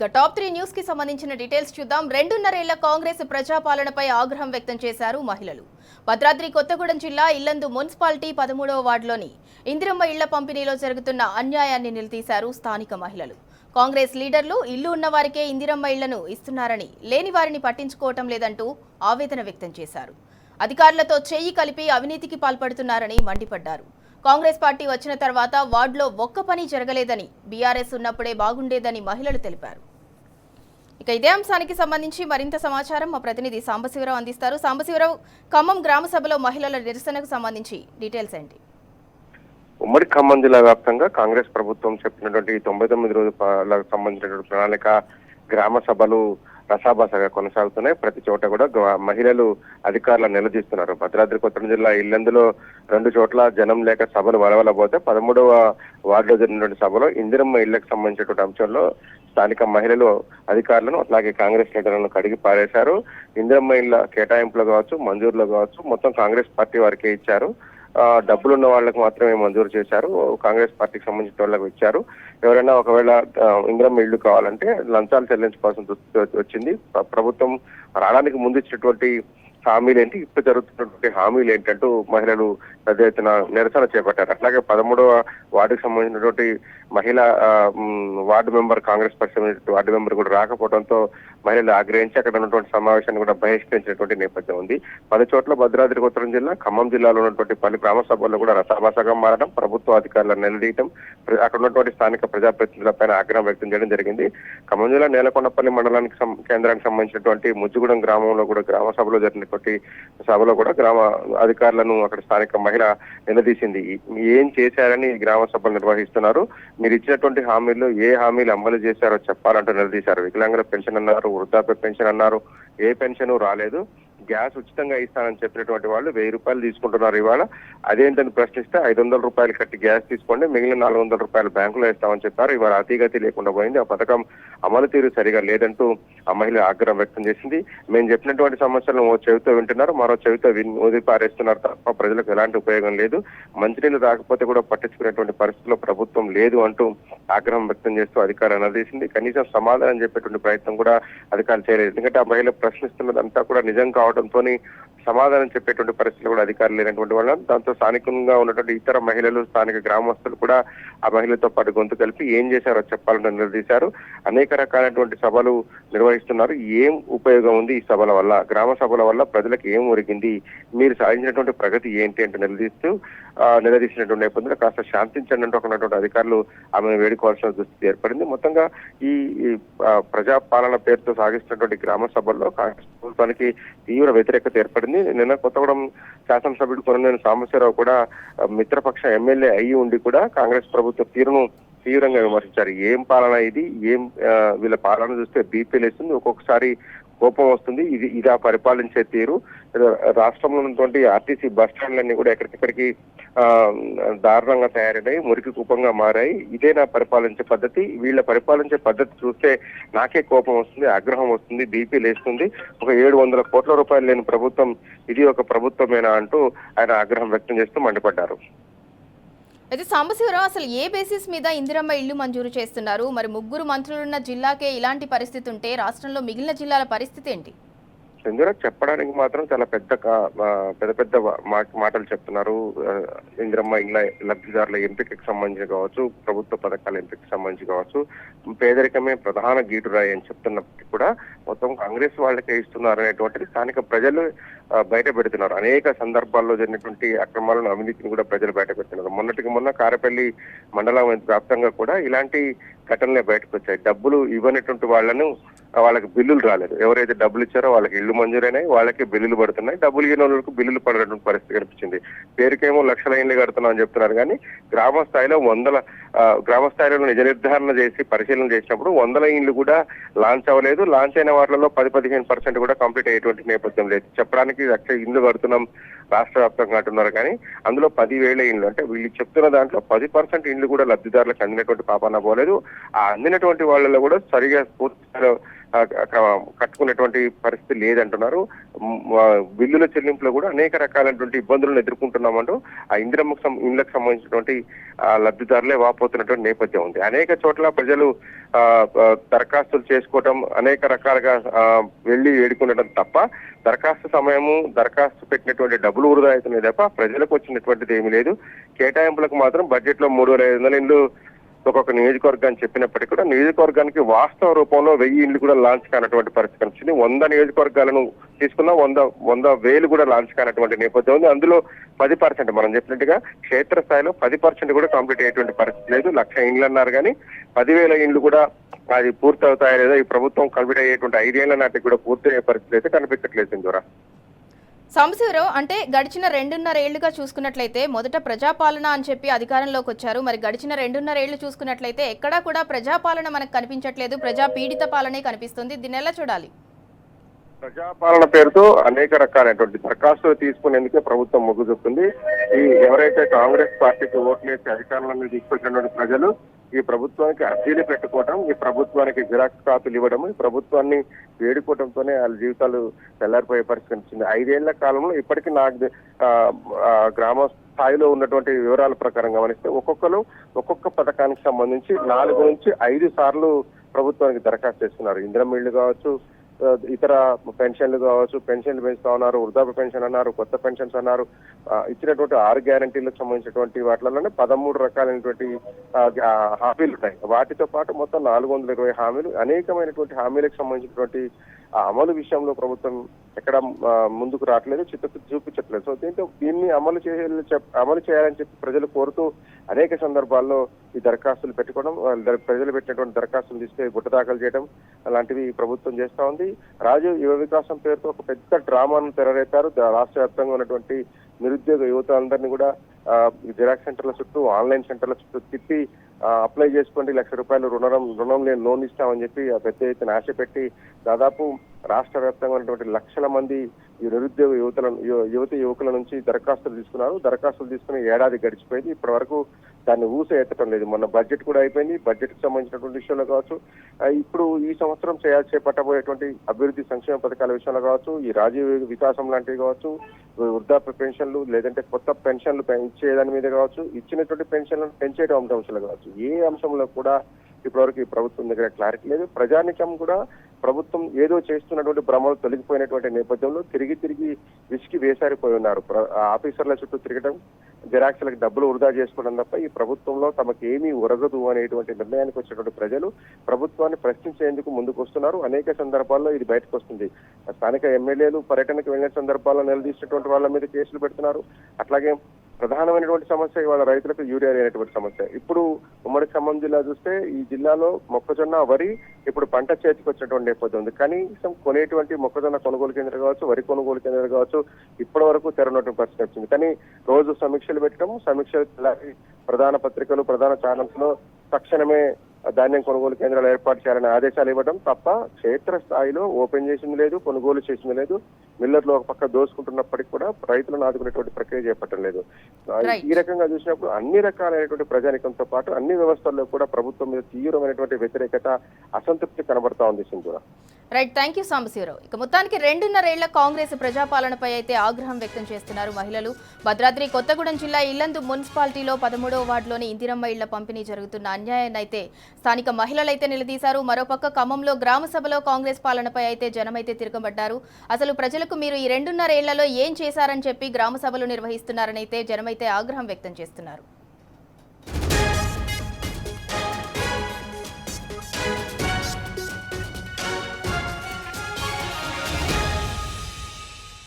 ఇక top 3 news కి సంబంధించిన డీటెయిల్స్ చూద్దాం. 2.5 ఏళ్ల కాంగ్రెస్ ప్రజాపాలనపై ఆగ్రహం వ్యక్తం చేశారు మహిళలు. భద్రాద్రి కొత్తగూడెం జిల్లా ఇల్లందు మున్సిపాలిటీ 13వ వార్డులోని ఇందిరమ్మ ఇళ్ల పంపిణీలో జరుగుతున్న అన్యాయాన్ని నిలదీశారు స్థానిక మహిళలు. కాంగ్రెస్ లీడర్లు ఇల్లు ఉన్నవారికే ఇందిరమ్మ ఇళ్లను ఇస్తున్నారని, లేని వారిని పట్టించుకోవటం లేదంటూ ఆవేదన వ్యక్తం చేశారు. అధికారులతో చేయి కలిపి అవినీతికి పాల్పడుతున్నారని మండిపడ్డారు. కాంగ్రెస్ పార్టీ వచ్చిన తర్వాత వార్డులో ఒక్క పని జరగలేదని, బీఆర్ఎస్ ఉన్నప్పుడే బాగుండేదని మహిళలు తెలిపారు. ఇక ఇదే అంశానికి సంబంధించి మరింత సమాచారం మా ప్రతినిధి సాంబశివరావు అందిస్తారు. సాంబశివరావు, ఖమ్మం గ్రామ సభలో మహిళల నిరసనకు సంబంధించి డీటెయిల్స్ ఏంటి? ఉమ్మడి ఖమ్మం జిల్లా వ్యాప్తంగా కాంగ్రెస్ ప్రభుత్వం చెప్పినటువంటి 99 రోజులకు సంబంధించినటువంటి ప్రణాళిక గ్రామ సభలు రసాభాసగా కొనసాగుతున్నాయి. ప్రతి చోట కూడా మహిళలు అధికారులను నిలదీస్తున్నారు. భద్రాద్రి కొత్తగూడెం జిల్లా ఇల్లందులో 2 చోట్ల జనం లేక సభలు వలవలబోతే 13వ వార్డులో జరిగినటువంటి సభలో ఇందిరమ్మ ఇళ్లకు సంబంధించినటువంటి అంశంలో స్థానిక మహిళలు అధికారులను అలాగే కాంగ్రెస్ నేతలను కడిగి పారేశారు. ఇందిరమ్మ ఇళ్ల కేటాయింపులో కావచ్చు, మంజూరులో కావచ్చు మొత్తం కాంగ్రెస్ పార్టీ వారికే ఇచ్చారు. డబ్బులున్న వాళ్ళకు మాత్రమే మంజూరు చేశారు. కాంగ్రెస్ పార్టీకి సంబంధించిన వాళ్ళకు ఇచ్చారు. ఎవరైనా ఒకవేళ ఇందిరమ్మ ఇళ్లు కావాలంటే లంచాలు చెల్లించుకోవాల్సి వచ్చింది. ప్రభుత్వం రావడానికి ముందు ఇచ్చినటువంటి హామీలు ఏంటి, ఇప్పుడు జరుగుతున్నటువంటి హామీలు ఏంటంటూ మహిళలు పెద్ద ఎత్తున నిరసన చేపట్టారు. అట్లాగే 13వ వార్డుకు సంబంధించినటువంటి మహిళా వార్డు మెంబర్, కాంగ్రెస్ పార్టీ సంబంధించిన వార్డు మెంబర్ కూడా రాకపోవడంతో మహిళలు ఆగ్రహించి అక్కడ ఉన్నటువంటి సమావేశాన్ని కూడా బహిష్కరించినటువంటి నేపథ్యం ఉంది. 10 చోట్ల భద్రాద్రి కొత్తగూడెం జిల్లా, ఖమ్మం జిల్లాలో ఉన్నటువంటి పలు గ్రామ సభల్లో కూడా రసాభాసగా మారడం, ప్రభుత్వ అధికారులను నిలదీయడం, అక్కడ ఉన్నటువంటి స్థానిక ప్రజాప్రతినిధులపైన ఆగ్రహం వ్యక్తం చేయడం జరిగింది. ఖమ్మం జిల్లా నేలకొండపల్లి మండలానికి కేంద్రానికి సంబంధించినటువంటి ముజ్జుగూడెం గ్రామంలో కూడా గ్రామ సభలో జరిగినటువంటి సభలో కూడా గ్రామ అధికారులను అక్కడ స్థానిక మహిళ నిలదీసింది. ఏం చేశారని గ్రామ సభలు నిర్వహిస్తున్నారు, మీరు ఇచ్చినటువంటి హామీల్లో ఏ హామీలు అమలు చేశారో చెప్పాలంటూ నిలదీశారు. వికలాంగుల పెన్షన్ అన్నారు, వృద్ధాప్య పెన్షన్ అన్నారు, ఏ పెన్షన్ రాలేదు. గ్యాస్ ఉచితంగా ఇస్తానని చెప్పినటువంటి వాళ్ళు 1000 రూపాయలు తీసుకుంటున్నారు. ఇవాళ అదేంటని ప్రశ్నిస్తే 500 రూపాయలు కట్టి గ్యాస్ తీసుకోండి, మిగిలిన 400 రూపాయలు బ్యాంకులో ఇస్తామని చెప్పారు. ఇవాళ అతిగతి లేకుండా పోయింది. ఆ పథకం అమలు తీరు సరిగా లేదంటూ ఆ మహిళ ఆగ్రహం వ్యక్తం చేసింది. మేము చెప్పినటువంటి సమస్యలను ఓ చెవితో వింటున్నారు, మరో చెవితో ఊది పారేస్తున్నారు తప్ప ప్రజలకు ఎలాంటి ఉపయోగం లేదు. మంచినీళ్ళు రాకపోతే కూడా పట్టించుకునేటువంటి పరిస్థితిలో ప్రభుత్వం లేదు అంటూ ఆగ్రహం వ్యక్తం చేస్తూ అధికారులు నిలదీసింది. కనీసం సమాధానం చెప్పేటువంటి ప్రయత్నం కూడా అధికారులు చేయలేదు. ఎందుకంటే ఆ మహిళ ప్రశ్నిస్తున్నదంతా కూడా నిజం కావడంతో సమాధానం చెప్పేటువంటి పరిస్థితులు కూడా అధికారులు లేనటువంటి వాళ్ళ, దాంతో స్థానికంగా ఉన్నటువంటి ఇతర మహిళలు, స్థానిక గ్రామస్తులు కూడా ఆ మహిళతో పాటు గొంతు కలిపి ఏం చేశారో చెప్పాలని నిలదీశారు. అనేక రకాలైనటువంటి సభలు నిర్వహిస్తున్నారు. ఏం ఉపయోగం ఉంది ఈ సభల వల్ల, గ్రామ సభల వల్ల ప్రజలకు ఏం ఒరిగింది, మీరు సాధించినటువంటి ప్రగతి ఏంటి అంటే నిలదీసినటువంటి నేపథ్యంలో కాస్త శాంతించండి అంటూ ఉన్నటువంటి అధికారులు ఆమెను వేడుకోవాల్సిన దుస్థితి ఏర్పడింది. మొత్తంగా ఈ ప్రజాపాలన పేరుతో సాగిస్తున్నటువంటి గ్రామ సభల్లో కాంగ్రెస్ ప్రభుత్వానికి తీవ్ర వ్యతిరేకత ఏర్పడింది. నిన్న కొత్తగూడెం శాసనసభ్యుడు కొననేని సాంబశివరావు కూడా మిత్రపక్ష ఎమ్మెల్యే అయ్యి ఉండి కూడా కాంగ్రెస్ ప్రభుత్వ తీరును తీవ్రంగా విమర్శించారు. ఏం పాలన ఇది, ఏం వీళ్ళ పాలన చూస్తే బీపీ లేస్తుంది, ఒక్కొక్కసారి కోపం వస్తుంది. ఇదా పరిపాలించే తీరు? రాష్ట్రంలో ఉన్నటువంటి ఆర్టీసీ బస్ స్టాండ్లన్నీ కూడా ఎక్కడికెక్కడికి దారుణంగా తయారైనాయి, మురికి కూపంగా మారాయి. ఇదేనా పరిపాలించే పద్ధతి? వీళ్ళ పరిపాలించే పద్ధతి చూస్తే నాకే కోపం వస్తుంది, ఆగ్రహం వస్తుంది, బీపీ లేస్తుంది. ఒక 700 కోట్ల రూపాయలు లేని ప్రభుత్వం ఇది ఒక ప్రభుత్వమేనా అంటూ ఆయన ఆగ్రహం వ్యక్తం చేస్తూ మండిపడ్డారు. అయితే సాంబశివరావు, అసలు ఏ బేసిస్ మీద ఇందిరమ్మ ఇళ్లు మంజూరు చేస్తున్నారు? మరి 3 మంత్రులున్న జిల్లాకే ఇలాంటి పరిస్థితి ఉంటే రాష్ట్రంలో మిగిలిన జిల్లాల పరిస్థితి ఏంటి? ఇందులో చెప్పడానికి మాత్రం చాలా పెద్ద మాటలు చెప్తున్నారు. ఇందిరమ్మ ఇళ్ల లబ్ధిదారుల ఎంపికకి సంబంధించి కావచ్చు, ప్రభుత్వ పథకాల ఎంపికకి సంబంధించి కావచ్చు, పేదరికమే ప్రధాన గీటురాయి అని చెప్తున్నప్పటికీ కూడా మొత్తం కాంగ్రెస్ వాళ్ళకే ఇస్తున్నారు అనేటువంటిది స్థానిక ప్రజలు బయట పెడుతున్నారు. అనేక సందర్భాల్లో జరిగినటువంటి అక్రమాలను, అవినీతిని కూడా ప్రజలు బయట పెడుతున్నారు. మొన్న కారపల్లి మండలం వ్యాప్తంగా కూడా ఇలాంటి ఘటనలే బయటకు వచ్చాయి. డబ్బులు ఇవ్వనటువంటి వాళ్ళకి బిల్లులు రాలేదు. ఎవరైతే డబ్బులు ఇచ్చారో వాళ్ళకి ఇళ్లు మంజూరైనాయి, వాళ్ళకి బిల్లులు పడుతున్నాయి. డబ్బులు ఇవ్వని వాళ్ళకి బిల్లులు పడినటువంటి పరిస్థితి కనిపించింది. పేరుకేమో లక్షల ఇళ్లు కడుతున్నాం అని చెప్తున్నారు కానీ గ్రామ స్థాయిలో నిజ నిర్ధారణ చేసి పరిశీలన చేసినప్పుడు 100 ఇళ్లు కూడా లాంచ్ అవ్వలేదు. లాంచ్ అయిన వాటిలో 10-15% కూడా కంప్లీట్ అయ్యేటువంటి నేపథ్యం లేదు. చెప్పడానికి 1,00,000 ఇళ్లు కడుతున్నాం రాష్ట్ర వ్యాప్తంగా అంటున్నారు కానీ అందులో 10,000 ఇళ్లు, అంటే వీళ్ళు చెప్తున్న దాంట్లో 10% ఇళ్లు కూడా లబ్ధిదారులకు అందినటువంటి పాపాన పోలేదు. ఆ అందినటువంటి వాళ్ళలో కూడా సరిగా పూర్తిగా కట్టుకునేటువంటి పరిస్థితి లేదంటున్నారు. బిల్లుల చెల్లింపులో కూడా అనేక రకాలైనటువంటి ఇబ్బందులను ఎదుర్కొంటున్నామంటూ ఆ ఇండ్లకు సంబంధించినటువంటి లబ్ధిదారులే వాపోతున్నటువంటి నేపథ్యం ఉంది. అనేక చోట్ల ప్రజలు దరఖాస్తులు చేసుకోవటం, అనేక రకాలుగా వెళ్లి వేడుకుండటం తప్ప దరఖాస్తు పెట్టినటువంటి డబ్బులు వృధా అవుతున్నాయి తప్ప ప్రజలకు వచ్చినటువంటిది ఏమీ లేదు. కేటాయింపులకు మాత్రం బడ్జెట్ లో 3,500 ఇండ్లు ఒక్కొక్క నియోజకవర్గాన్ని చెప్పినప్పటికీ కూడా నియోజకవర్గానికి వాస్తవ రూపంలో 1000 ఇండ్లు కూడా లాంచ్ కానటువంటి పరిస్థితి కనిపించింది. 100 నియోజకవర్గాలను తీసుకున్నా 100,000 కూడా లాంచ్ కానటువంటి నేపథ్యం ఉంది. అందులో 10% మనం చెప్పినట్టుగా క్షేత్రస్థాయిలో 10% కూడా కంప్లీట్ అయ్యేటువంటి పరిస్థితి లేదు. 1,00,000 ఇండ్లు అన్నారు కానీ 10,000 ఇండ్లు కూడా అది పూర్తి అవుతాయా లేదా, ఈ ప్రభుత్వం కంప్లీట్ అయ్యేటువంటి 5 ఏళ్ల నాటికి కూడా పూర్తి అయ్యే పరిస్థితి అయితే కనిపించట్లేదు సింధూరా. సాంబశివరావు, అంటే గడిచిన 2.5 ఏళ్లుగా చూసుకున్నట్లయితే మొదట ప్రజాపాలన అని చెప్పి అధికారంలోకి వచ్చారు. మరి గడిచిన 2.5 ఏళ్లు చూసుకున్నట్లయితే ఎక్కడా కూడా ప్రజాపాలన మనకు కనిపించట్లేదు, ప్రజా పీడిత పాలనే కనిపిస్తుంది. దీన్ని ఎలా చూడాలి? ప్రజాపాలన పేరుతో అనేక రకాలైనటువంటి దరఖాస్తులు తీసుకునేందుకే ప్రభుత్వం మొగ్గు చూపుతుంది. ఎవరైతే కాంగ్రెస్ పార్టీకి ఓట్లేసి అధికారంలో తీసుకొచ్చినటువంటి ప్రజలు ఈ ప్రభుత్వానికి అర్జీలు పెట్టుకోవడం, ఈ ప్రభుత్వానికి జిరాక్స్ కాపీలు ఇవ్వడం, ఈ ప్రభుత్వాన్ని వేడుకోవడంతోనే వాళ్ళ జీవితాలు తెల్లారిపోయే పరిస్థితి కనిపిస్తుంది. 5 ఏళ్ల కాలంలో ఇప్పటికీ నాకు గ్రామ స్థాయిలో ఉన్నటువంటి వివరాల ప్రకారం గమనిస్తే ఒక్కొక్క పథకానికి సంబంధించి 4 నుంచి 5 సార్లు ప్రభుత్వానికి దరఖాస్తు చేస్తున్నారు. ఇందిరమ్మ ఇళ్లు కావచ్చు, ఇతర పెన్షన్లు కావచ్చు, పెన్షన్లు పెంచుతా ఉన్నారు, వృద్ధాప్య పెన్షన్ అన్నారు, కొత్త పెన్షన్స్ అన్నారు. ఇచ్చినటువంటి 6 గ్యారంటీలకు సంబంధించినటువంటి వాటిలోనే 13 రకాలైనటువంటి హామీలు ఉంటాయి. వాటితో పాటు మొత్తం 420 హామీలు, అనేకమైనటువంటి హామీలకు సంబంధించినటువంటి అమలు విషయంలో ప్రభుత్వం ఎక్కడ ముందుకు రావట్లేదు, చిత్తశుద్ధి చూపించట్లేదు. సో దీన్ని అమలు చేయాలని చెప్పి ప్రజలు కోరుతూ అనేక సందర్భాల్లో ఈ దరఖాస్తులు పెట్టుకోవడం, ప్రజలు పెట్టినటువంటి దరఖాస్తులు తీసుకొని గుట్ట దాఖలు చేయడం అలాంటివి ప్రభుత్వం చేస్తా ఉంది. రాజీవ్ యువ వికాసం పేరుతో ఒక పెద్ద డ్రామాను తెరరేపారు. రాష్ట్ర వ్యాప్తంగా ఉన్నటువంటి నిరుద్యోగ యువత అందరినీ కూడా జిరాక్స్ సెంటర్ల చుట్టూ, ఆన్లైన్ సెంటర్ల చుట్టూ తిప్పి అప్లై చేసుకోండి, ₹1,00,000 రుణం లేని లోన్ ఇస్తామని చెప్పి పెద్ద ఎత్తున ఆశ పెట్టి దాదాపు రాష్ట్ర వ్యాప్తంగా ఉన్నటువంటి లక్షల మంది ఈ నిరుద్యోగ యువకుల నుంచి దరఖాస్తులు తీసుకున్నారు. దరఖాస్తులు తీసుకుని ఏడాది గడిచిపోయింది. ఇప్పటి వరకు దాన్ని ఎత్తడం లేదు. మొన్న బడ్జెట్ కూడా అయిపోయింది. బడ్జెట్ కి సంబంధించినటువంటి విషయంలో కావచ్చు, ఇప్పుడు ఈ సంవత్సరం చేపట్టబోయేటువంటి అభివృద్ధి సంక్షేమ పథకాల విషయంలో కావచ్చు, ఈ రాజీవ్ వికాసం లాంటివి కావచ్చు, వృద్ధాప్య పెన్షన్లు లేదంటే కొత్త పెన్షన్లు ఇచ్చేదాని మీద కావచ్చు, ఇచ్చినటువంటి పెన్షన్లను పెంచేయడం అంశాలు కావచ్చు, ఏ అంశంలో కూడా ఇప్పటివరకు ఈ ప్రభుత్వం దగ్గర క్లారిటీ లేదు. ప్రజానికం కూడా ప్రభుత్వం ఏదో చేస్తున్నటువంటి భ్రమలు తొలగిపోయినటువంటి నేపథ్యంలో తిరిగి విసికి వేసారిపోయి ఉన్నారు. ఆఫీసర్ల చుట్టూ తిరగడం, జిరాక్స్లకు డబ్బులు వృధా చేసుకోవడం తప్ప ఈ ప్రభుత్వంలో తమకు ఏమీ ఒరగదు అనేటువంటి నిర్ణయానికి వచ్చినటువంటి ప్రజలు ప్రభుత్వాన్ని ప్రశ్నించేందుకు ముందుకు వస్తున్నారు. అనేక సందర్భాల్లో ఇది బయటకు వస్తుంది. స్థానిక ఎమ్మెల్యేలు పర్యటనకు వెళ్లిన సందర్భాల్లో నిలదీసినటువంటి వాళ్ళ మీద కేసులు పెడుతున్నారు. అట్లాగే ప్రధానమైనటువంటి సమస్య ఇవాళ రైతులకు యూరియా లేనటువంటి సమస్య. ఇప్పుడు ఉమ్మడి ఖమ్మం జిల్లా చూస్తే ఈ జిల్లాలో మొక్కజొన్న, వరి ఇప్పుడు పంట చేతికి వచ్చినటువంటి నేపథ్యం ఉంది. కనీసం కొనేటువంటి మొక్కజొన్న కొనుగోలు కేంద్రాలు కావచ్చు, వరి కొనుగోలు కేంద్రాలు కావచ్చు ఇప్పటి వరకు తెరనటువంటి పరిస్థితి వచ్చింది. కానీ రోజు సమీక్షలు పెట్టడం, ప్రధాన పత్రికలు, ప్రధాన ఛానల్స్ లో తక్షణమే ధాన్యం కొనుగోలు కేంద్రాలు ఏర్పాటు చేయాలని ఆదేశాలు ఇవ్వడం తప్ప క్షేత్ర స్థాయిలో ఓపెన్ చేసింది లేదు, కొనుగోలు చేసింది లేదు. మిల్లర్లు ఒక పక్క దోసుకుంటున్నప్పటికీ కూడా రైతులను ఆదుకునేటువంటి ప్రక్రియ చేపట్టడం లేదు. ఈ రకంగా చూసినప్పుడు అన్ని రకాలైనటువంటి ప్రజానికంతో పాటు అన్ని వ్యవస్థల్లో కూడా ప్రభుత్వం మీద తీవ్రమైనటువంటి వ్యతిరేకత, అసంతృప్తి కనబడతా ఉంది Sindhura. Right, thank you Sambasivarao. ఇక మొత్తానికి 2.5 ఏళ్ల కాంగ్రెస్ ప్రజాపాలనపై అయితే ఆగ్రహం వ్యక్తం చేస్తున్నారు మహిళలు. భద్రాద్రి కొత్తగూడెం జిల్లా ఇల్లందు మున్సిపాలిటీలో 13వ వార్డులోని ఇందిరమ్మ ఇళ్ల పంపిణీ జరుగుతున్న అన్యాయాన్ని అయితే స్థానిక మహిళలైతే నిలదీశారు. మరోపక్క ఖమ్మంలో గ్రామ సభలో కాంగ్రెస్ పాలనపై అయితే జనమైతే తిరగబడ్డారు. అసలు ప్రజలకు మీరు ఈ 2.5 ఏళ్లలో ఏం చేశారని చెప్పి గ్రామ సభలు నిర్వహిస్తున్నారని అయితే జనమైతే ఆగ్రహం వ్యక్తం చేస్తున్నారు.